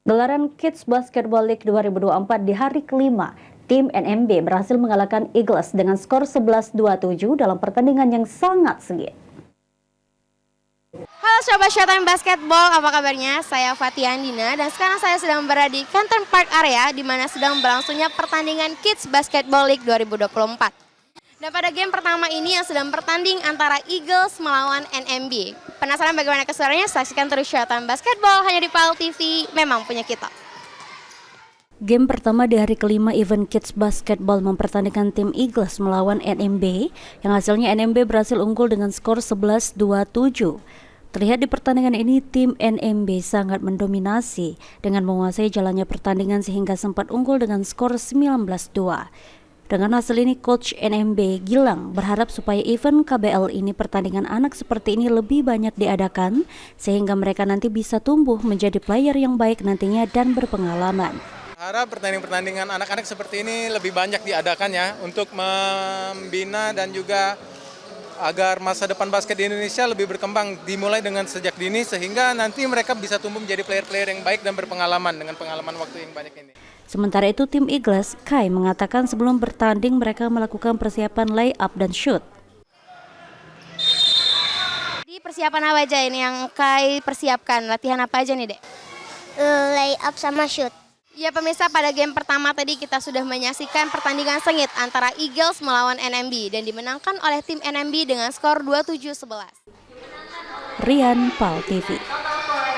Gelaran Kids Basketball League 2024 di hari kelima, tim NMB berhasil mengalahkan Eagles dengan skor 11-27 dalam pertandingan yang sangat sengit. Halo Sobat Showtime Basketball, apa kabarnya? Saya Fatia Andina dan sekarang saya sedang berada di Canton Park area di mana sedang berlangsungnya pertandingan Kids Basketball League 2024. Dan pada game pertama ini yang sedang bertanding antara Eagles melawan NMB. Penasaran bagaimana keseruannya? Saksikan terus Showtime Basketball hanya di PAL TV, memang punya kita. Game pertama di hari kelima event Kids Basketball mempertandingkan tim Eagles melawan NMB, yang hasilnya NMB berhasil unggul dengan skor 11-27. Terlihat di pertandingan ini, tim NMB sangat mendominasi dengan menguasai jalannya pertandingan sehingga sempat unggul dengan skor 19-2. Dengan hasil ini, Coach NMB Gilang berharap supaya event KBL ini pertandingan anak seperti ini lebih banyak diadakan sehingga mereka nanti bisa tumbuh menjadi player yang baik nantinya dan berpengalaman. Harap pertandingan anak-anak seperti ini lebih banyak diadakan ya untuk membina dan juga agar masa depan basket di Indonesia lebih berkembang dimulai dengan sejak dini sehingga nanti mereka bisa tumbuh menjadi player-player yang baik dan berpengalaman dengan pengalaman waktu yang banyak ini. Sementara itu tim Eagles, Kai mengatakan sebelum bertanding mereka melakukan persiapan lay up dan shoot. Di persiapan apa aja ini yang Kai persiapkan? Latihan apa aja nih, Dek? Lay up sama shoot. Ya pemirsa, pada game pertama tadi kita sudah menyaksikan pertandingan sengit antara Eagles melawan NMB dan dimenangkan oleh tim NMB dengan skor 27-11. Rian, PAL TV.